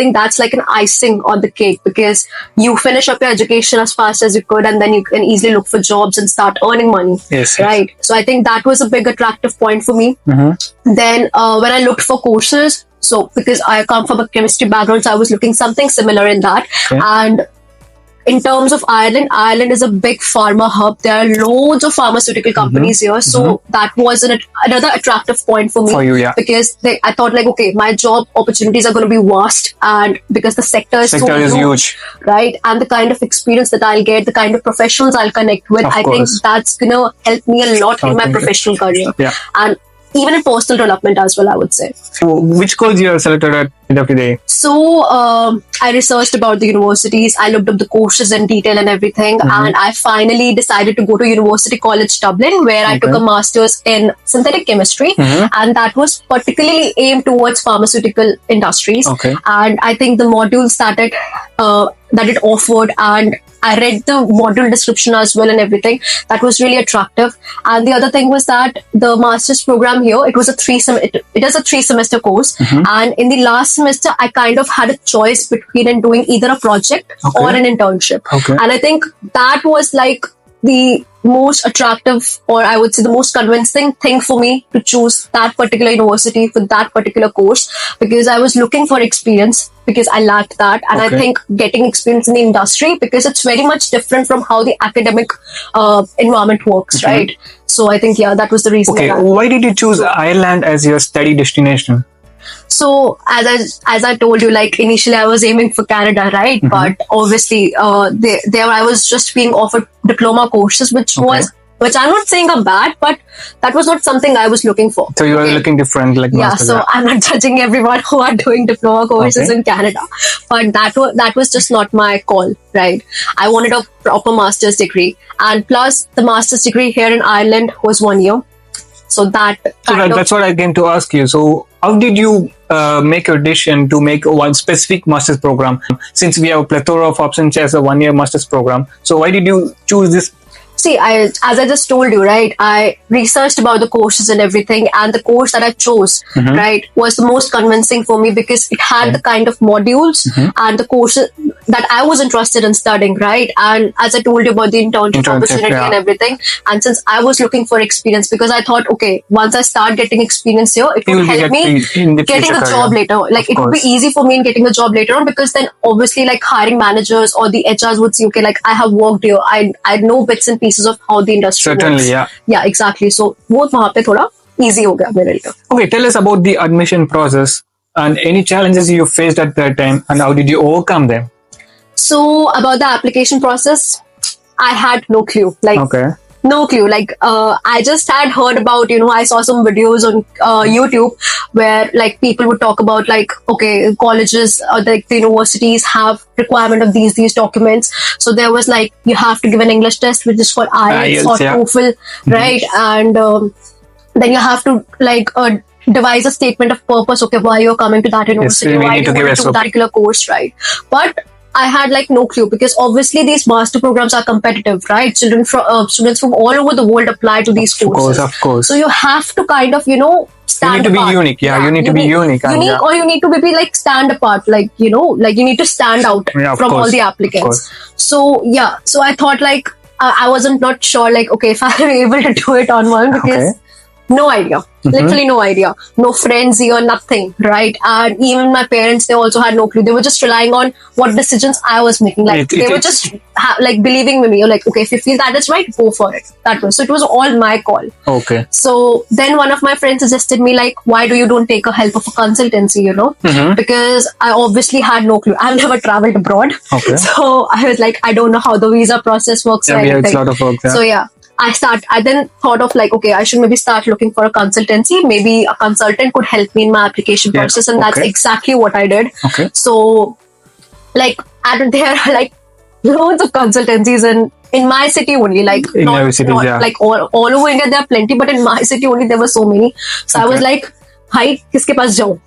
think that's like an icing on the cake, because you finish up your education as fast as you could, and then you can easily look for jobs and start earning money. Yes. Right. So I think that was a big attractive point for me. Then when I looked for courses, so because I come from a chemistry background, so I was looking something similar in that. And in terms of Ireland, Ireland is a big pharma hub. There are loads of pharmaceutical companies here. So that was another attractive point for me. For you, yeah. Because I thought like, okay, my job opportunities are going to be vast, and because the sector is so huge. Right? And the kind of experience that I'll get, the kind of professionals I'll connect with, I think that's going to help me a lot in my professional career. Yeah. And even in personal development as well, I would say. So which course you have selected at end of the day? So I researched about the universities. I looked up the courses in detail and everything. And I finally decided to go to University College Dublin, where I took a master's in synthetic chemistry. And that was particularly aimed towards pharmaceutical industries. And I think the modules that it offered, and I read the module description as well and everything, that was really attractive. And the other thing was that the master's program here, it is a 3-semester course. And in the last semester, I kind of had a choice between doing either a project or an internship. And I think that was like the most attractive, or I would say the most convincing thing for me to choose that particular university for that particular course, because I was looking for experience, because I lacked that. And I think getting experience in the industry, because it's very much different from how the academic environment works, right? So I think, that was the reason. Why did you choose Ireland as your study destination? So as I told you, like initially I was aiming for Canada, right? But obviously there I was just being offered diploma courses, which I'm not saying are bad, but that was not something I was looking for. So you were looking different, like so I'm not judging everyone who are doing diploma courses in Canada, but that was just not my call, right? I wanted a proper master's degree, and plus the master's degree here in Ireland was 1 year. So that's what I came to ask you. So how did you make your decision to make one specific master's program? Since we have a plethora of options as a 1-year master's program, so why did you choose this? See, as I just told you, right, I researched about the courses and everything, and the course that I chose, right, was the most convincing for me, because it had the kind of modules and the courses that I was interested in studying, right? And as I told you about the internship opportunity and everything, and since I was looking for experience, because I thought, okay, once I start getting experience here, it will help me getting a job later. Like it would be easy for me in getting a job later on, because then obviously like hiring managers or the HRs would see, okay, like I have worked here, I know bits and pieces of how the industry works. Yeah, exactly. So वो वहाँ पे थोड़ा easy हो गया मेरे लिए. Okay, tell us about the admission process and any challenges you faced at that time, and how did you overcome them? So about the application process, I had no clue. No clue. I just had heard about, I saw some videos on YouTube where like people would talk about like, okay, colleges or like the universities have requirement of these documents. So there was like, you have to give an English test, which is called IELTS or TOEFL, right? And then you have to like devise a statement of purpose. Okay, why you're coming to that university? Why you want to do that particular course, right? But I had like no clue, because obviously these master programs are competitive, right? Students from all over the world apply to these courses. Of course. So you have to kind of, stand apart. You need to be unique. You need to be unique. Or you need to maybe like stand apart, like you need to stand out from all the applicants. So so I thought like I wasn't not sure like, okay, if I'm able to do it on one, because no idea. Literally no idea. No friends here, nothing, right? And even my parents, they also had no clue. They were just relying on what decisions I was making. Like they were just like believing me. You're like, okay, if you feel that is right, go for it. That was. So it was all my call. Okay. So then one of my friends suggested me like, why do you don't take a help of a consultancy, Because I obviously had no clue. I've never traveled abroad. Okay. So I was like, I don't know how the visa process works or anything. It's a lot of work. So I then thought of like, okay, I should maybe start looking for a consultancy. Maybe a consultant could help me in my application process, and that's exactly what I did. Okay. So, like, there are like loads of consultancies in my city only. Like, like all over India there are plenty, but in my city only there were so many. So I was like, "Hi, kiske paas jaun?"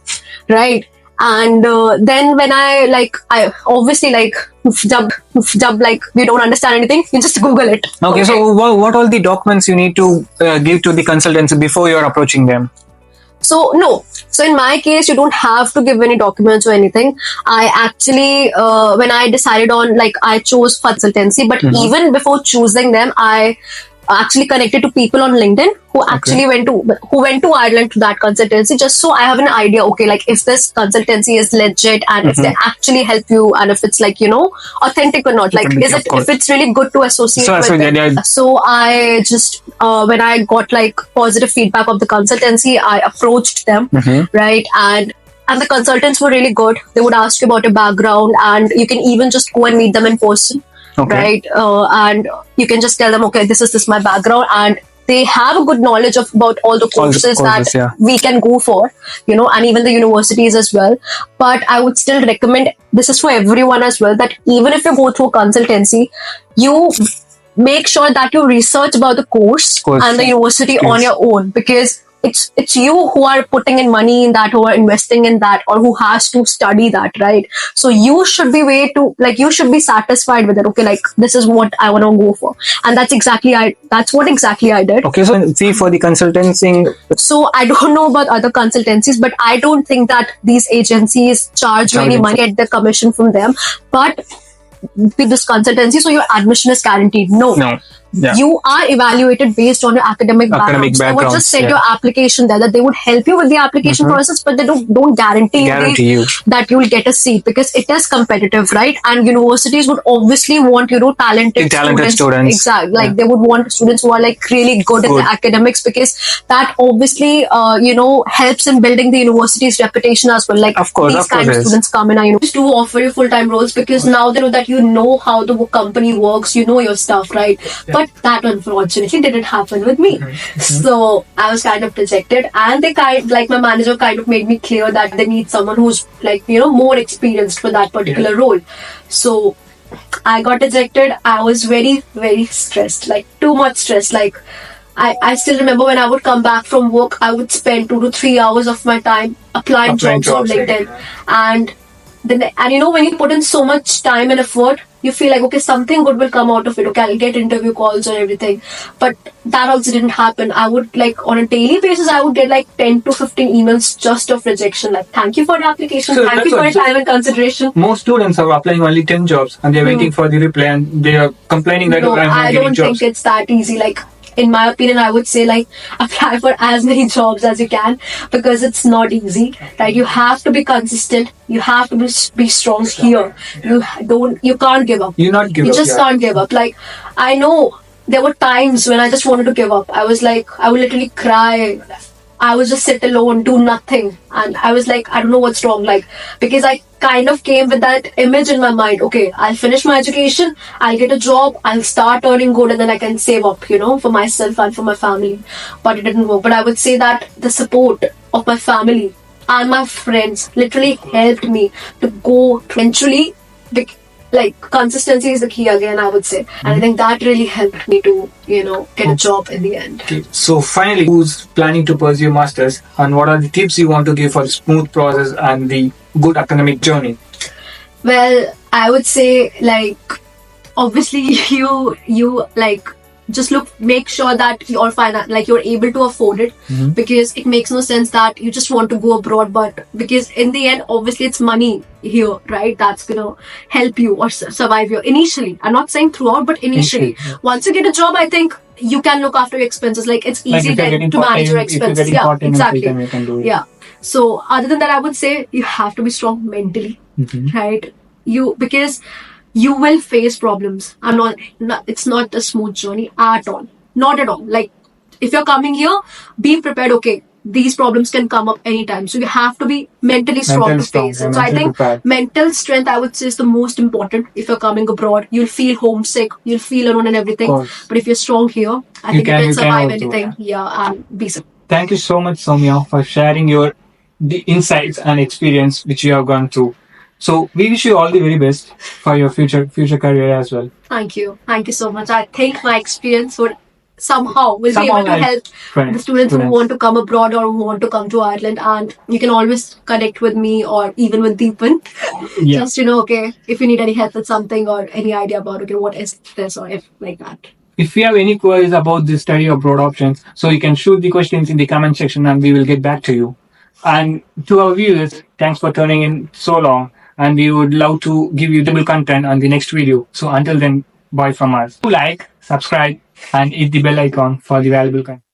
Right? And then when I obviously like jab like we don't understand anything, you just Google it. Okay. So what all the documents you need to give to the consultants before you're approaching them? So no. So in my case, you don't have to give any documents or anything. I actually, when I decided on, like, I chose for consultancy, but even before choosing them, I actually connected to people on LinkedIn who actually went to Ireland to that consultancy, just so I have an idea. Okay, like if this consultancy is legit and if they actually help you and if it's like, authentic or not. Like, is it, if it's really good to associate with them. So I just when I got like positive feedback of the consultancy, I approached them, right? And the consultants were really good. They would ask you about your background, and you can even just go and meet them in person. Right? And you can just tell them, okay, this is my background, and they have a good knowledge about all the courses that we can go for, and even the universities as well. But I would still recommend, this is for everyone as well, that even if you go through a consultancy, you make sure that you research about the course and the university on your own, because it's you who are putting in money in that, who are investing in that, or who has to study that, right? So you should be you should be satisfied with it. Okay, like this is what I want to go for, and that's what exactly I did. Okay, so see, for the consultancy, so I don't know about other consultancies, but I don't think that these agencies charge you any money, get the commission from them. But with this consultancy, so your admission is guaranteed. No. Yeah. You are evaluated based on your academic background. So I would just send your application there, that they would help you with the application process, but they don't guarantee you that you will get a seat, because it is competitive, right? And universities would obviously want, talented students. Exactly. Like they would want students who are like really good in the academics, because that obviously, helps in building the university's reputation as well. Like, of course, these kind of students come in and do offer you full-time roles, because now they know that you know how the company works, you know your stuff, right? But that unfortunately didn't happen with me. So I was kind of rejected, and they my manager kind of made me clear that they need someone who's like, more experienced for that particular role. So I got rejected. I was very, very stressed, like too much stress. Like I still remember when I would come back from work, I would spend 2 to 3 hours of my time applying jobs on LinkedIn. And when you put in so much time and effort, you feel like, okay, something good will come out of it. Okay, I'll get interview calls or everything. But that also didn't happen. I would, on a daily basis, I would get 10 to 15 emails just of rejection. Like, thank you for the application. So thank you for your time and consideration. Most students are applying only 10 jobs and they're waiting for the reply, and they are complaining that I'm not getting jobs. I don't think it's that easy. Like, in my opinion, I would say apply for as many jobs as you can, because it's not easy, right? You have to be consistent. You have to be strong here. You can't give up. You just can't give up. Like, I know there were times when I just wanted to give up. I would literally cry. I would just sit alone, do nothing. And I was like, I don't know what's wrong. Because I kind of came with that image in my mind. Okay, I'll finish my education, I'll get a job, I'll start earning good, and then I can save up, for myself and for my family. But it didn't work. But I would say that the support of my family and my friends literally helped me to go eventually. Consistency is the key again, I would say. And I think that really helped me to, get a job in the end. Okay. So finally, who's planning to pursue masters, and what are the tips you want to give for the smooth process and the good academic journey? Well, I would say, obviously you just make sure that you're you're able to afford it, because it makes no sense that you just want to go abroad, but because in the end, obviously it's money here, right? That's gonna help you or survive you initially. I'm not saying throughout, but initially. Once you get a job, I think you can look after your expenses. It's easy then to manage your expenses. Yeah, exactly. Yeah. So other than that, I would say you have to be strong mentally, right? Because you will face problems. It's not a smooth journey at all. Not at all. If you're coming here, be prepared. Okay, these problems can come up anytime. So you have to be mentally strong to face it. So I think mental strength, I would say, is the most important. If you're coming abroad, you'll feel homesick, you'll feel alone and everything. But if you're strong here, I think you can survive anything. And be safe. Thank you so much, Somya, for sharing the insights and experience which you have gone through. So we wish you all the very best for your future career as well. Thank you so much. I think my experience will be able to help the students who want to come abroad or who want to come to Ireland. And you can always connect with me or even with Deepan. Just okay, if you need any help with something or any idea about what is this or if like that. If you have any queries about the study abroad options, so you can shoot the questions in the comment section and we will get back to you. And to our viewers, thanks for turning in so long. And we would love to give you double content on the next video. So until then, bye from us. Do like, subscribe, and hit the bell icon for the valuable content.